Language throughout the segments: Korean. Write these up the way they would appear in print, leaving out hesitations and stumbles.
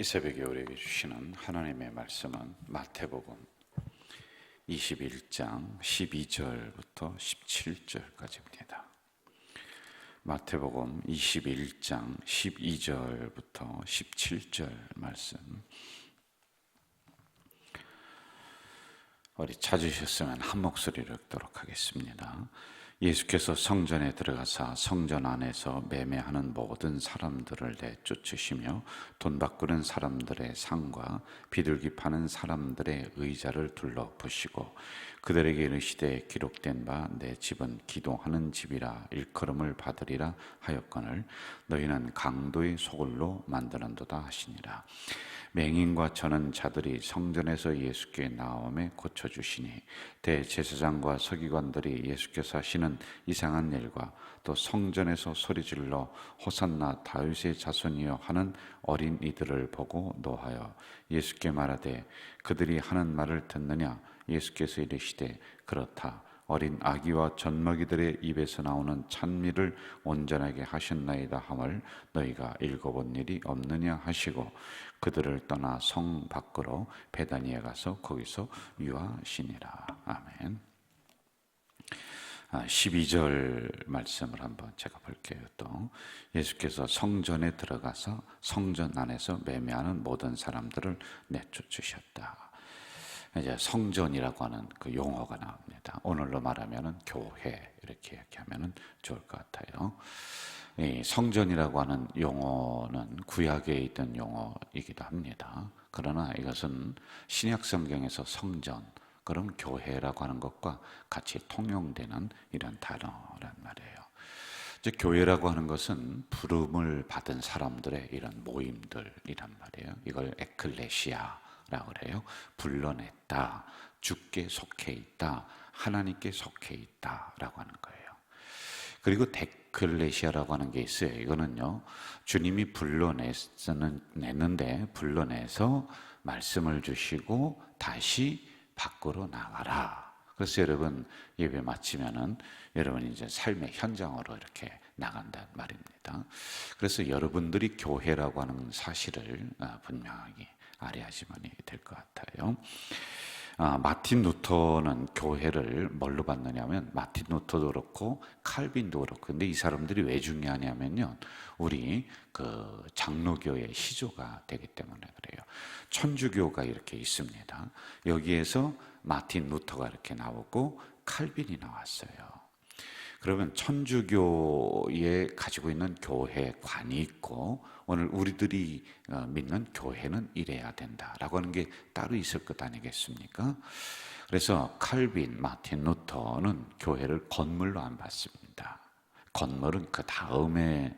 이 새벽에 우리에게 주시는 하나님의 말씀은 마태복음 21장 12절부터 17절까지입니다. 마태복음 21장 12절부터 17절 말씀, 우리 찾으셨으면 한 목소리로 읽도록 하겠습니다. 예수께서 성전에 들어가사 성전 안에서 매매하는 모든 사람들을 내쫓으시며 돈 바꾸는 사람들의 상과 비둘기 파는 사람들의 의자를 둘러보시고 그들에게 이르시되 기록된 바 내 집은 기도하는 집이라 일컬음을 받으리라 하였거늘 너희는 강도의 소굴로 만드는도다 하시니라. 맹인과 저는 자들이 성전에서 예수께 나오매 고쳐주시니 대제사장과 서기관들이 예수께서 하시는 이상한 일과 또 성전에서 소리질러 호산나 다윗의 자손이여 하는 어린이들을 보고 노하여 예수께 말하되 그들이 하는 말을 듣느냐. 예수께서 이르시되 그렇다. 어린 아기와 젖먹이들의 입에서 나오는 찬미를 온전하게 하셨나이다 함을 너희가 읽어본 일이 없느냐 하시고 그들을 떠나 성 밖으로 베다니에 가서 거기서 유하시니라. 아멘. 12절 말씀을 한번 제가 볼게요. 또 예수께서 성전에 들어가서 성전 안에서 매매하는 모든 사람들을 내쫓으셨다. 이제 성전이라고 하는 그 용어가 나옵니다. 오늘로 말하면은 교회 이렇게 얘기하면은 좋을 것 같아요. 이 성전이라고 하는 용어는 구약에 있던 용어이기도 합니다. 그러나 이것은 신약 성경에서 성전, 그럼 교회라고 하는 것과 같이 통용되는 이런 단어란 말이에요. 즉 교회라고 하는 것은 부름을 받은 사람들의 이런 모임들이란 말이에요. 이걸 에클레시아라고 그래요. 불러냈다, 주께 속해 있다, 하나님께 속해 있다라고 하는 거예요. 그리고 데클레시아라고 하는 게 있어요. 이거는요, 주님이 불러냈는데 불러내서 말씀을 주시고 다시 밖으로 나가라. 그래서 여러분 예배 마치면은 여러분 이제 삶의 현장으로 이렇게 나간단 말입니다. 그래서 여러분들이 교회라고 하는 사실을 분명하게 알아야지만 될 것 같아요. 마틴 루터는 교회를 뭘로 봤느냐면, 마틴 루터도 그렇고 칼빈도 그렇고, 근데 이 사람들이 왜 중요하냐면요, 우리 그 장로교의 시조가 되기 때문에 그래요. 천주교가 이렇게 있습니다. 여기에서 마틴 루터가 이렇게 나오고 칼빈이 나왔어요. 그러면 천주교에 가지고 있는 교회관이 있고 오늘 우리들이 믿는 교회는 이래야 된다라고 하는 게 따로 있을 것 아니겠습니까? 그래서 칼빈, 마틴 루터는 교회를 건물로 안 봤습니다. 건물은 그 다음에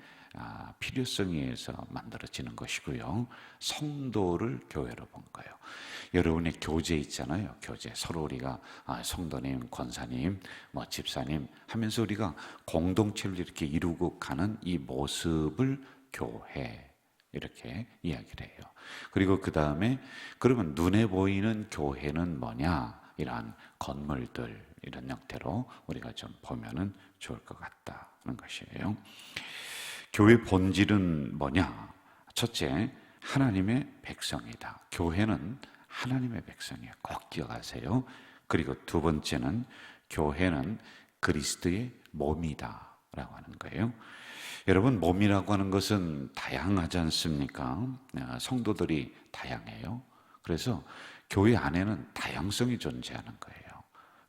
필요성에 의해서 만들어지는 것이고요. 성도를 교회로 본 거예요. 여러분의 교제 있잖아요. 교제. 서로 우리가 성도님, 권사님, 집사님 하면서 우리가 공동체를 이렇게 이루고 가는 이 모습을 교회 이렇게 이야기를 해요. 그리고 그 다음에 그러면 눈에 보이는 교회는 뭐냐? 이러한 건물들 이런 형태로 우리가 좀 보면은 좋을 것 같다는 것이에요. 교회 본질은 뭐냐? 첫째, 하나님의 백성이다. 교회는 하나님의 백성이에요. 꼭 기억하세요. 그리고 두 번째는 교회는 그리스도의 몸이다 라고 하는 거예요. 여러분, 몸이라고 하는 것은 다양하지 않습니까? 성도들이 다양해요. 그래서 교회 안에는 다양성이 존재하는 거예요.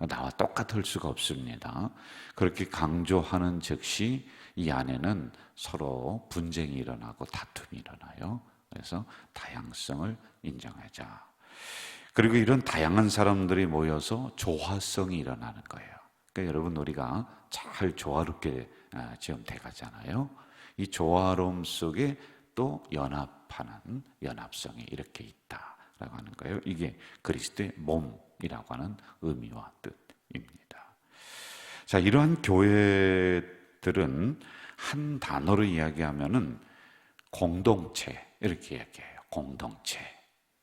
나와 똑같을 수가 없습니다. 그렇게 강조하는 즉시 이 안에는 서로 분쟁이 일어나고 다툼이 일어나요. 그래서 다양성을 인정하자. 그리고 이런 다양한 사람들이 모여서 조화성이 일어나는 거예요. 그러니까 여러분, 우리가 잘 조화롭게 지금 돼가잖아요. 이 조화로움 속에 또 연합하는 연합성이 이렇게 있다라고 하는 거예요. 이게 그리스도의 몸이라고 하는 의미와 뜻입니다. 자, 이러한 교회들은 한 단어로 이야기하면은 공동체 이렇게 이야기해요. 공동체.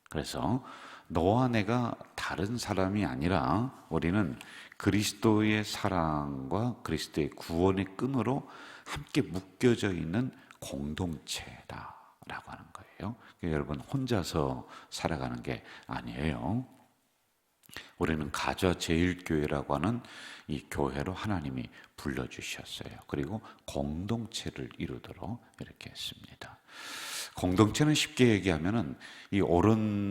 그래서 너와 내가 다른 사람이 아니라 우리는 그리스도의 사랑과 그리스도의 구원의 끈으로 함께 묶여져 있는 공동체다라고 하는 거예요. 거예요. 여러분 혼자서 살아가는 게 아니에요. 우리는 가좌제일교회라고 하는 이 교회로 하나님이 불러주셨어요. 그리고 공동체를 이루도록 이렇게 했습니다. 공동체는 쉽게 얘기하면은 이 오른손가락이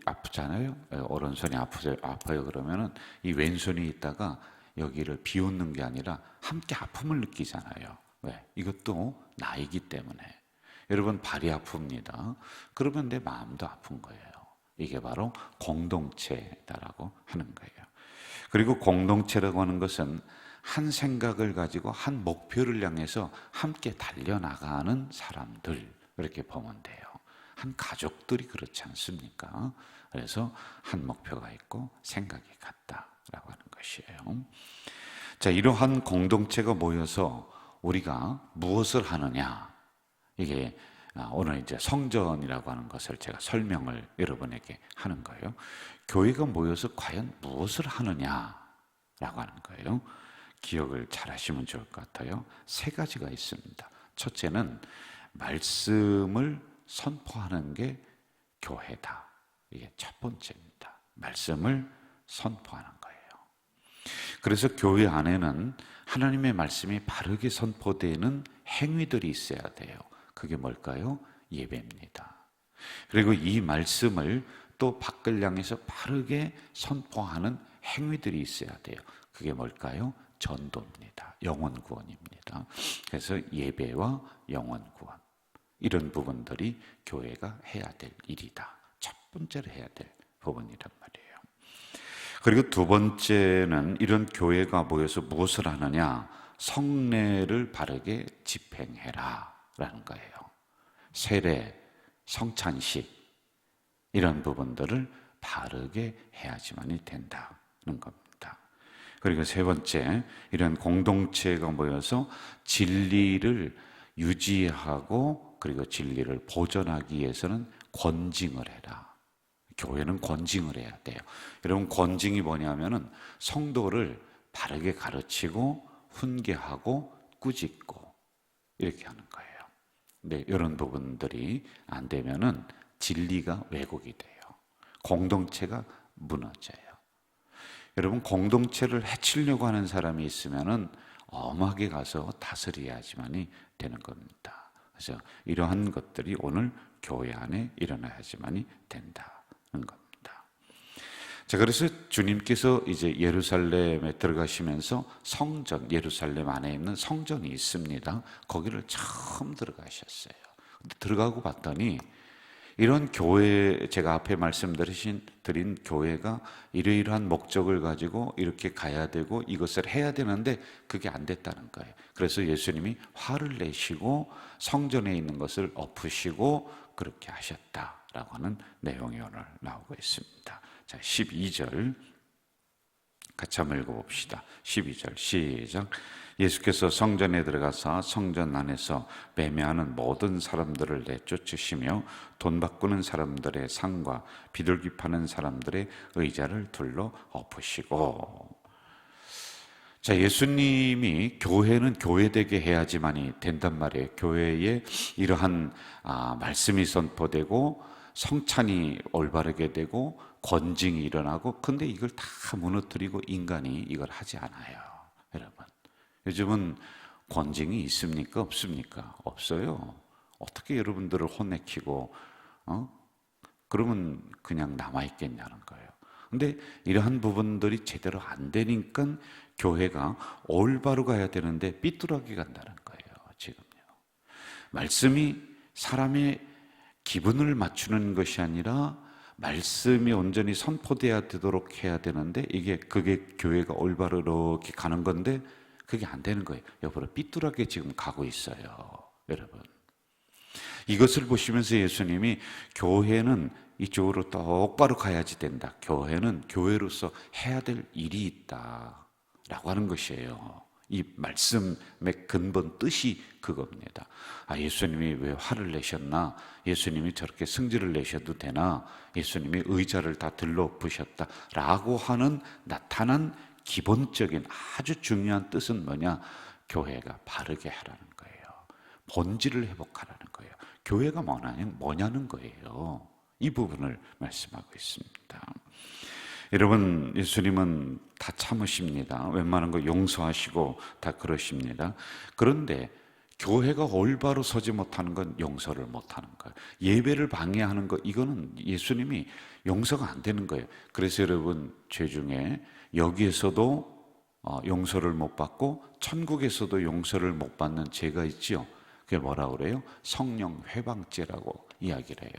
아프잖아요. 오른손이 아파요. 그러면은 이 왼손이 있다가 여기를 비웃는 게 아니라 함께 아픔을 느끼잖아요. 왜? 이것도 나이기 때문에. 여러분 발이 아픕니다. 그러면 내 마음도 아픈 거예요. 이게 바로 공동체다라고 하는 거예요. 그리고 공동체라고 하는 것은 한 생각을 가지고 한 목표를 향해서 함께 달려나가는 사람들, 이렇게 보면 돼요. 한 가족들이 그렇지 않습니까? 그래서 한 목표가 있고 생각이 같다라고 하는 것이에요. 자, 이러한 공동체가 모여서 우리가 무엇을 하느냐, 이게 오늘 이제 성전이라고 하는 것을 제가 설명을 여러분에게 하는 거예요. 교회가 모여서 과연 무엇을 하느냐라고 하는 거예요. 기억을 잘 하시면 좋을 것 같아요. 세 가지가 있습니다. 첫째는 말씀을 선포하는 게 교회다. 이게 첫 번째입니다. 말씀을 선포하는 거예요. 그래서 교회 안에는 하나님의 말씀이 바르게 선포되는 행위들이 있어야 돼요. 그게 뭘까요? 예배입니다. 그리고 이 말씀을 또 밖을 향해서 바르게 선포하는 행위들이 있어야 돼요. 그게 뭘까요? 전도입니다. 영혼 구원입니다. 그래서 예배와 영혼 구원, 이런 부분들이 교회가 해야 될 일이다. 첫 번째로 해야 될 부분이란 말이에요. 그리고 두 번째는 이런 교회가 모여서 무엇을 하느냐? 성례를 바르게 집행해라 라는 거예요. 세례, 성찬식, 이런 부분들을 바르게 해야지만이 된다는 겁니다. 그리고 세 번째, 이런 공동체가 모여서 진리를 유지하고 그리고 진리를 보존하기 위해서는 권징을 해라. 교회는 권징을 해야 돼요. 여러분, 권징이 뭐냐면은 성도를 바르게 가르치고 훈계하고 꾸짖고 이렇게 하는 거예요. 네, 이런 부분들이 안 되면은 진리가 왜곡이 돼요. 공동체가 무너져요. 여러분, 공동체를 해치려고 하는 사람이 있으면은 엄하게 가서 다스려야지만이 되는 겁니다. 그래서 이러한 것들이 오늘 교회 안에 일어나야지만이 된다는 겁니다. 자, 그래서 주님께서 이제 예루살렘에 들어가시면서 성전, 예루살렘 안에 있는 성전이 있습니다. 거기를 처음 들어가셨어요. 들어가고 봤더니 이런 교회, 제가 앞에 말씀드린 교회가 이러이러한 목적을 가지고 이렇게 가야 되고 이것을 해야 되는데 그게 안 됐다는 거예요. 그래서 예수님이 화를 내시고 성전에 있는 것을 엎으시고 그렇게 하셨다라고 하는 내용이 오늘 나오고 있습니다. 자, 12절 같이 한번 읽어봅시다. 12절 시작. 예수께서 성전에 들어가서 성전 안에서 매매하는 모든 사람들을 내쫓으시며 돈 바꾸는 사람들의 상과 비둘기 파는 사람들의 의자를 둘러 엎으시고. 자, 예수님이 교회는 교회되게 해야지만이 된단 말이에요. 교회에 이러한 말씀이 선포되고 성찬이 올바르게 되고 권징이 일어나고, 근데 이걸 다 무너뜨리고 인간이 이걸 하지 않아요. 여러분, 요즘은 권징이 있습니까? 없습니까? 없어요. 어떻게 여러분들을 혼내키고 그러면 그냥 남아있겠냐는 거예요. 근데 이러한 부분들이 제대로 안 되니까 교회가 올바로 가야 되는데 삐뚤어게 간다는 거예요. 지금요. 말씀이 사람의 기분을 맞추는 것이 아니라 말씀이 온전히 선포돼야 되도록 해야 되는데 그게 교회가 올바로 이렇게 가는 건데 그게 안 되는 거예요. 여러분, 삐뚤하게 지금 가고 있어요. 여러분, 이것을 보시면서 예수님이 교회는 이쪽으로 똑바로 가야지 된다. 교회는 교회로서 해야 될 일이 있다라고 하는 것이에요. 이 말씀의 근본 뜻이 그겁니다. 예수님이 왜 화를 내셨나? 예수님이 저렇게 승질을 내셔도 되나? 예수님이 의자를 다 들러엎으셨다라고 하는 나타난 기본적인 아주 중요한 뜻은 뭐냐? 교회가 바르게 하라는 거예요. 본질을 회복하라는 거예요. 교회가 뭐냐는 거예요. 이 부분을 말씀하고 있습니다. 여러분, 예수님은 다 참으십니다. 웬만한 거 용서하시고 다 그러십니다. 그런데 교회가 올바로 서지 못하는 건 용서를 못하는 거예요. 예배를 방해하는 거, 이거는 예수님이 용서가 안 되는 거예요. 그래서 여러분, 죄 중에 여기에서도 용서를 못 받고 천국에서도 용서를 못 받는 죄가 있지요. 그게 뭐라고 그래요? 성령 회방죄라고 이야기를 해요.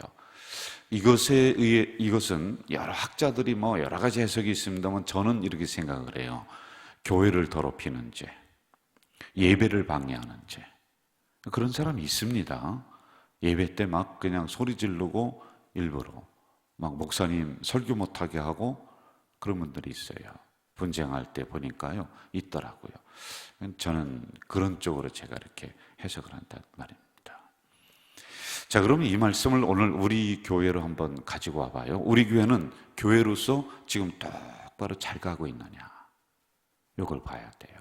이것은 여러 학자들이 여러 가지 해석이 있습니다만 저는 이렇게 생각을 해요. 교회를 더럽히는 죄, 예배를 방해하는 죄. 그런 사람이 있습니다. 예배 때 막 그냥 소리 지르고 일부러 막 목사님 설교 못하게 하고 그런 분들이 있어요. 분쟁할 때 보니까요, 있더라고요. 저는 그런 쪽으로 제가 이렇게 해석을 한단 말입니다. 자, 그러면 이 말씀을 오늘 우리 교회로 한번 가지고 와봐요. 우리 교회는 교회로서 지금 똑바로 잘 가고 있느냐, 이걸 봐야 돼요.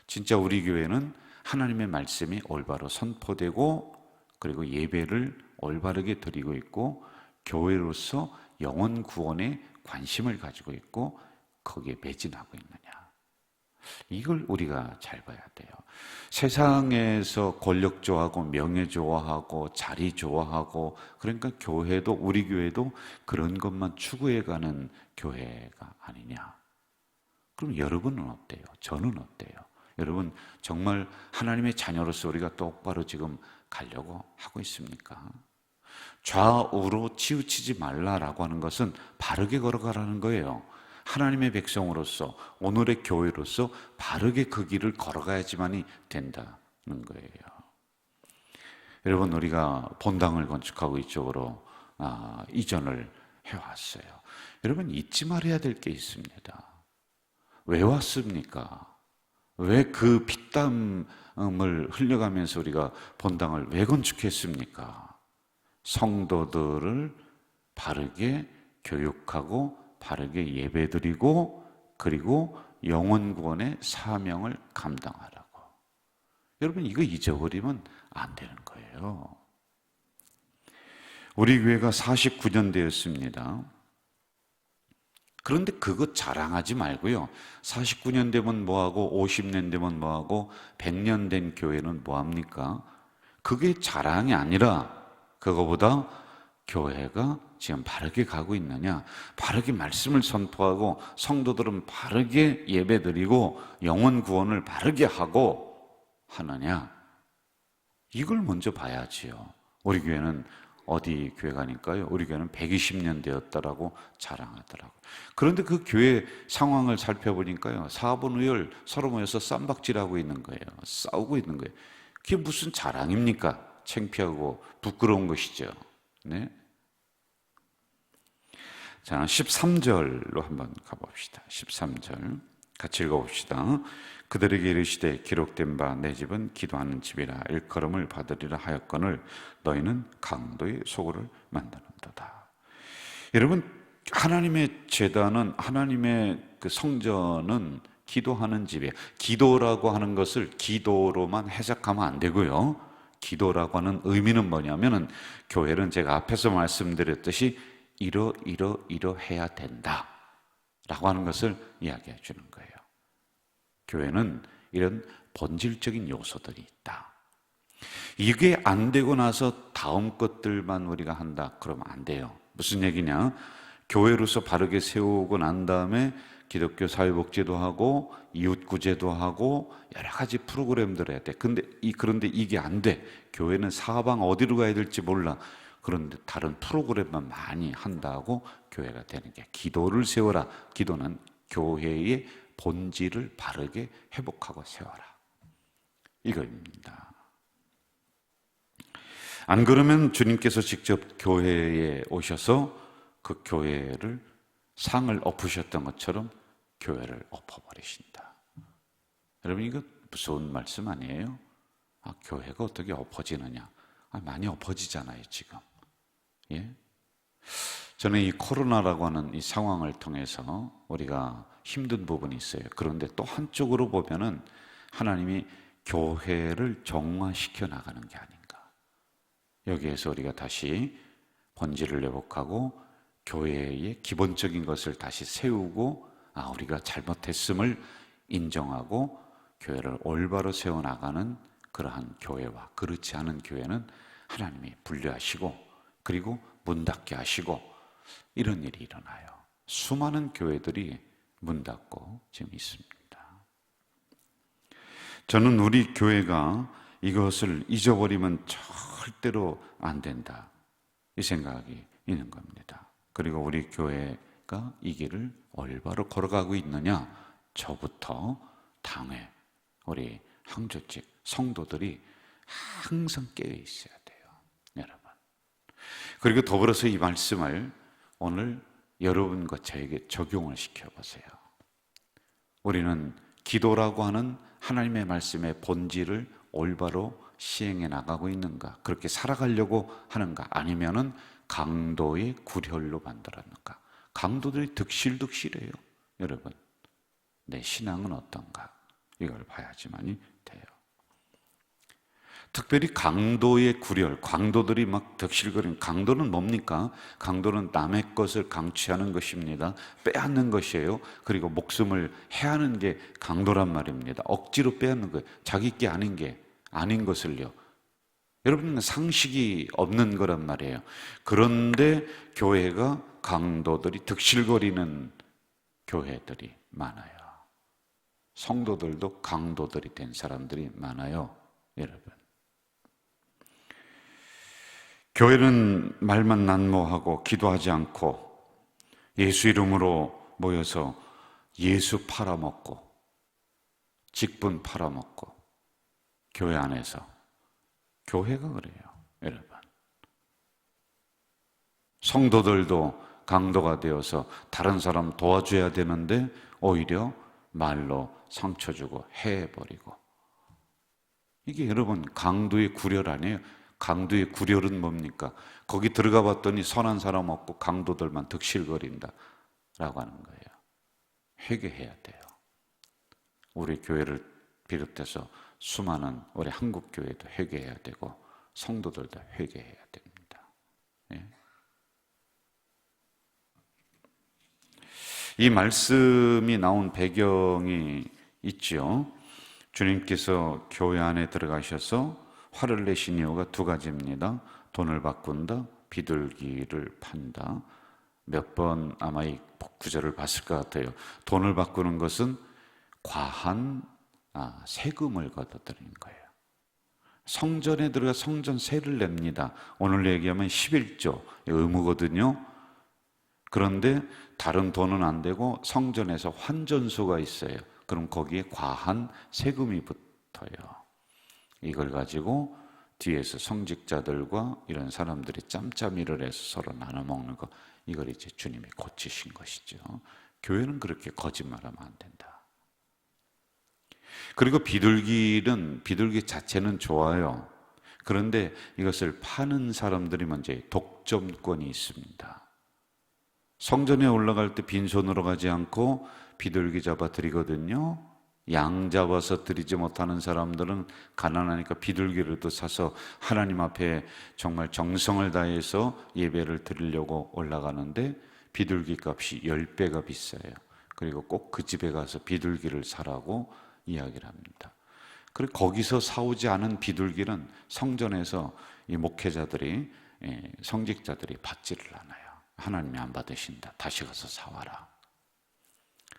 진짜 우리 교회는 하나님의 말씀이 올바로 선포되고 그리고 예배를 올바르게 드리고 있고 교회로서 영혼 구원에 관심을 가지고 있고 거기에 매진하고 있느냐, 이걸 우리가 잘 봐야 돼요. 세상에서 권력 좋아하고 명예 좋아하고 자리 좋아하고, 그러니까 교회도, 우리 교회도 그런 것만 추구해가는 교회가 아니냐. 그럼 여러분은 어때요? 저는 어때요? 여러분, 정말 하나님의 자녀로서 우리가 똑바로 지금 가려고 하고 있습니까? 좌우로 치우치지 말라라고 하는 것은 바르게 걸어가라는 거예요. 하나님의 백성으로서, 오늘의 교회로서 바르게 그 길을 걸어가야지만이 된다는 거예요. 여러분, 우리가 본당을 건축하고 이쪽으로 이전을 해왔어요. 여러분, 잊지 말아야 될 게 있습니다. 왜 왔습니까? 왜 그 피땀을 흘려가면서 우리가 본당을 왜 건축했습니까? 성도들을 바르게 교육하고 바르게 예배드리고 그리고 영혼 구원의 사명을 감당하라고. 여러분, 이거 잊어버리면 안 되는 거예요. 우리 교회가 49년 되었습니다. 그런데 그거 자랑하지 말고요. 49년 되면 뭐하고 50년 되면 뭐하고 100년 된 교회는 뭐합니까? 그게 자랑이 아니라 그거보다 교회가 지금 바르게 가고 있느냐, 바르게 말씀을 선포하고 성도들은 바르게 예배드리고 영혼 구원을 바르게 하고 하느냐, 이걸 먼저 봐야지요. 우리 교회는 어디 교회 가니까요, 우리 교회는 120년 되었다라고 자랑하더라고요. 그런데 그 교회 상황을 살펴보니까요, 사분의열 서로 모여서 쌈박질하고 있는 거예요. 싸우고 있는 거예요. 그게 무슨 자랑입니까? 창피하고 부끄러운 것이죠. 네. 자, 13절로 한번 가봅시다. 13절 같이 읽어봅시다. 그들에게 이르시되 기록된 바 내 집은 기도하는 집이라 일컬음을 받으리라 하였거늘 너희는 강도의 소굴을 만드는도다. 여러분, 하나님의 제단은, 하나님의 그 성전은 기도하는 집이에요. 기도라고 하는 것을 기도로만 해석하면 안 되고요. 기도라고 하는 의미는 뭐냐면은, 교회는 제가 앞에서 말씀드렸듯이 이러해야 된다 라고 하는 것을 이야기해 주는 거예요. 교회는 이런 본질적인 요소들이 있다. 이게 안 되고 나서 다음 것들만 우리가 한다, 그러면 안 돼요. 무슨 얘기냐? 교회로서 바르게 세우고 난 다음에 기독교 사회복지도 하고 이웃구제도 하고 여러 가지 프로그램들을 해야 돼. 그런데 이게 안 돼. 교회는 사방 어디로 가야 될지 몰라. 그런데 다른 프로그램만 많이 한다고 교회가 되는 게, 기도를 세워라. 기도는 교회의 본질을 바르게 회복하고 세워라, 이거입니다. 안 그러면 주님께서 직접 교회에 오셔서 그 교회를 상을 엎으셨던 것처럼 교회를 엎어버리신다. 여러분, 이거 무서운 말씀 아니에요? 교회가 어떻게 엎어지느냐? 많이 엎어지잖아요, 지금. 예? 저는 이 코로나라고 하는 이 상황을 통해서 우리가 힘든 부분이 있어요. 그런데 또 한쪽으로 보면은 하나님이 교회를 정화시켜 나가는 게 아닌가. 여기에서 우리가 다시 본질을 회복하고 교회의 기본적인 것을 다시 세우고 우리가 잘못했음을 인정하고 교회를 올바로 세워나가는 그러한 교회와 그렇지 않은 교회는 하나님이 분류하시고 그리고 문 닫게 하시고 이런 일이 일어나요. 수많은 교회들이 문 닫고 지금 있습니다. 저는 우리 교회가 이것을 잊어버리면 절대로 안 된다, 이 생각이 있는 겁니다. 그리고 우리 교회가 이 길을 올바로 걸어가고 있느냐, 저부터 당회, 우리 항조직 성도들이 항상 깨어 있어야 돼요, 여러분. 그리고 더불어서 이 말씀을 오늘 여러분과 저에게 적용을 시켜보세요. 우리는 기도라고 하는 하나님의 말씀의 본질을 올바로 시행해 나가고 있는가? 그렇게 살아가려고 하는가? 아니면은 강도의 구렬로 만들었는가? 강도들이 득실득실해요, 여러분. 내 신앙은 어떤가? 이걸 봐야지만이 돼요. 특별히 강도의 구렬, 강도들이 막 득실거리는, 강도는 뭡니까? 강도는 남의 것을 강취하는 것입니다. 빼앗는 것이에요. 그리고 목숨을 해하는 게 강도란 말입니다. 억지로 빼앗는 거예요. 자기 게 아닌 것을요. 여러분, 상식이 없는 거란 말이에요. 그런데 교회가 강도들이 득실거리는 교회들이 많아요. 성도들도 강도들이 된 사람들이 많아요, 여러분. 교회는 말만 난무하고 기도하지 않고 예수 이름으로 모여서 예수 팔아먹고 직분 팔아먹고 교회 안에서, 교회가 그래요, 여러분. 성도들도 강도가 되어서 다른 사람 도와줘야 되는데 오히려 말로 상처 주고 해버리고, 이게 여러분 강도의 구렬 아니에요? 강도의 구렬은 뭡니까? 거기 들어가 봤더니 선한 사람 없고 강도들만 득실거린다 라고 하는 거예요. 회개해야 돼요. 우리 교회를 비롯해서 수많은 우리 한국 교회도 회개해야 되고 성도들도 회개해야 됩니다. 예. 이 말씀이 나온 배경이 있죠. 주님께서 교회 안에 들어가셔서 화를 내신 이유가 두 가지입니다. 돈을 바꾼다, 비둘기를 판다. 몇 번 아마 이 구절을 봤을 것 같아요. 돈을 바꾸는 것은 과한 세금을 걷어들이는 거예요. 성전에 들어가 성전세를 냅니다. 오늘 얘기하면 11조 의무거든요. 그런데 다른 돈은 안 되고 성전에서 환전소가 있어요. 그럼 거기에 과한 세금이 붙어요. 이걸 가지고 뒤에서 성직자들과 이런 사람들이 짬짬이를 해서 서로 나눠 먹는 거, 이걸 이제 주님이 고치신 것이죠. 교회는 그렇게 거짓말하면 안 된다. 그리고 비둘기 자체는 좋아요. 그런데 이것을 파는 사람들이 먼저 독점권이 있습니다. 성전에 올라갈 때 빈손으로 가지 않고 비둘기 잡아 드리거든요. 양 잡아서 드리지 못하는 사람들은 가난하니까 비둘기를 또 사서 하나님 앞에 정말 정성을 다해서 예배를 드리려고 올라가는데 비둘기 값이 10배가 비싸요. 그리고 꼭 그 집에 가서 비둘기를 사라고 이야기를 합니다. 그리고 거기서 사오지 않은 비둘기는 성전에서 이 목회자들이, 성직자들이 받지를 않아요. 하나님이 안 받으신다, 다시 가서 사와라.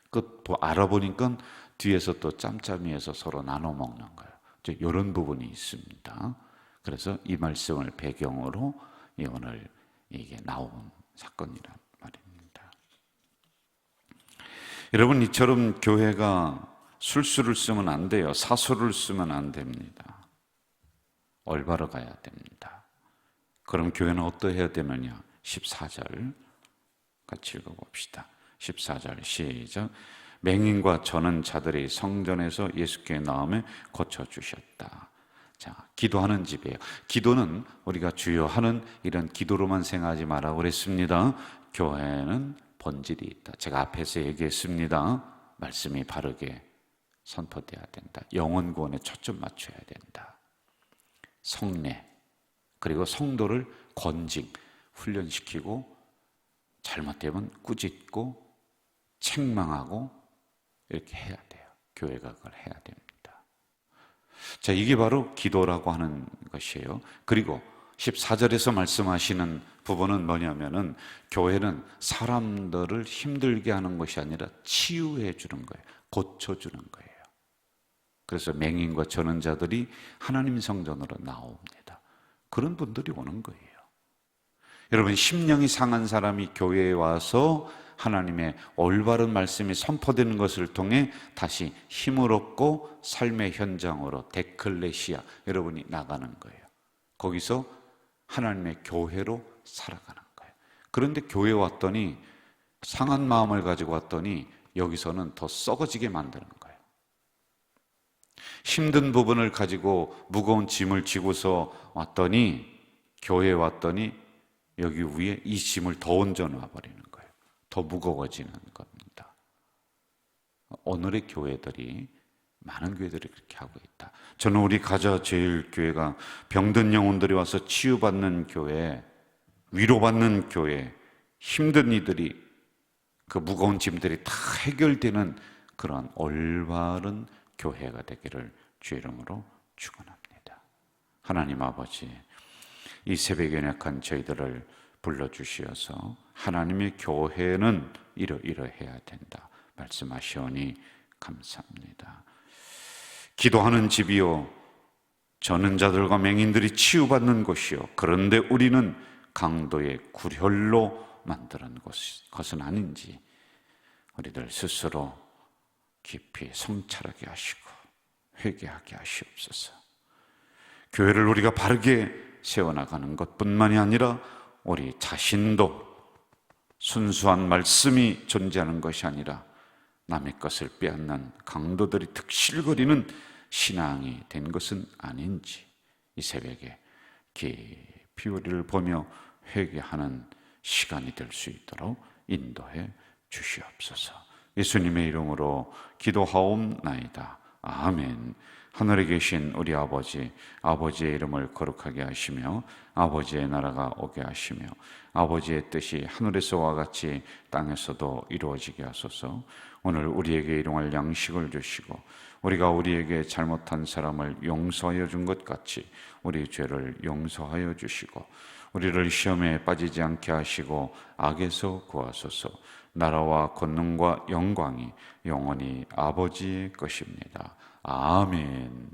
그 알아보니까 뒤에서 또 짬짬이해서 서로 나눠 먹는 거예요. 이런 부분이 있습니다. 그래서 이 말씀을 배경으로 오늘 이게 나온 사건이란 말입니다. 여러분, 이처럼 교회가 술수를 쓰면 안 돼요. 사수를 쓰면 안 됩니다. 올바로 가야 됩니다. 그럼 교회는 어떠해야 되느냐? 14절 같이 읽어봅시다. 14절 시작. 맹인과 저는 자들이 성전에서 예수께 나음에 고쳐주셨다. 자, 기도하는 집이에요. 기도는 우리가 주여 하는 이런 기도로만 생각하지 말라고 그랬습니다. 교회는 본질이 있다. 제가 앞에서 얘기했습니다. 말씀이 바르게 선포돼야 된다. 영혼 구원에 초점 맞춰야 된다. 성례, 그리고 성도를 권징, 훈련시키고 잘못되면 꾸짖고 책망하고 이렇게 해야 돼요. 교회가 그걸 해야 됩니다. 자, 이게 바로 기도라고 하는 것이에요. 그리고 14절에서 말씀하시는 부분은 뭐냐면은 교회는 사람들을 힘들게 하는 것이 아니라 치유해 주는 거예요. 고쳐주는 거예요. 그래서 맹인과 저는 자들이 하나님 성전으로 나옵니다. 그런 분들이 오는 거예요. 여러분, 심령이 상한 사람이 교회에 와서 하나님의 올바른 말씀이 선포되는 것을 통해 다시 힘을 얻고 삶의 현장으로 데클레시아, 여러분이 나가는 거예요. 거기서 하나님의 교회로 살아가는 거예요. 그런데 교회에 왔더니 상한 마음을 가지고 왔더니 여기서는 더 썩어지게 만드는 거예요. 힘든 부분을 가지고 무거운 짐을 지고서 왔더니, 교회에 왔더니 여기 위에 이 짐을 더 얹어놔 버리는 거예요. 더 무거워지는 겁니다. 오늘의 교회들이, 많은 교회들이 그렇게 하고 있다. 저는 우리 가자 제일 교회가 병든 영혼들이 와서 치유받는 교회, 위로받는 교회, 힘든 이들이, 그 무거운 짐들이 다 해결되는 그런 올바른 교회가 되기를 주 이름으로 축원합니다. 하나님 아버지, 이 새벽에 연약한 저희들을 불러주시어서 하나님의 교회는 이러이러해야 된다 말씀하시오니 감사합니다. 기도하는 집이요, 저는 자들과 맹인들이 치유받는 곳이요, 그런데 우리는 강도의 굴혈로 만드는 것은 아닌지 우리들 스스로 깊이 성찰하게 하시고 회개하게 하시옵소서. 교회를 우리가 바르게 세워나가는 것뿐만이 아니라 우리 자신도 순수한 말씀이 존재하는 것이 아니라 남의 것을 빼앗는 강도들이 득실거리는 신앙이 된 것은 아닌지 이 새벽에 깊이 우리를 보며 회개하는 시간이 될 수 있도록 인도해 주시옵소서. 예수님의 이름으로 기도하옵나이다. 아멘. 하늘에 계신 우리 아버지, 아버지의 이름을 거룩하게 하시며 아버지의 나라가 오게 하시며 아버지의 뜻이 하늘에서와 같이 땅에서도 이루어지게 하소서. 오늘 우리에게 일용할 양식을 주시고 우리가 우리에게 잘못한 사람을 용서하여 준 것 같이 우리 죄를 용서하여 주시고 우리를 시험에 빠지지 않게 하시고 악에서 구하소서. 나라와 권능과 영광이 영원히 아버지의 것입니다. 아멘.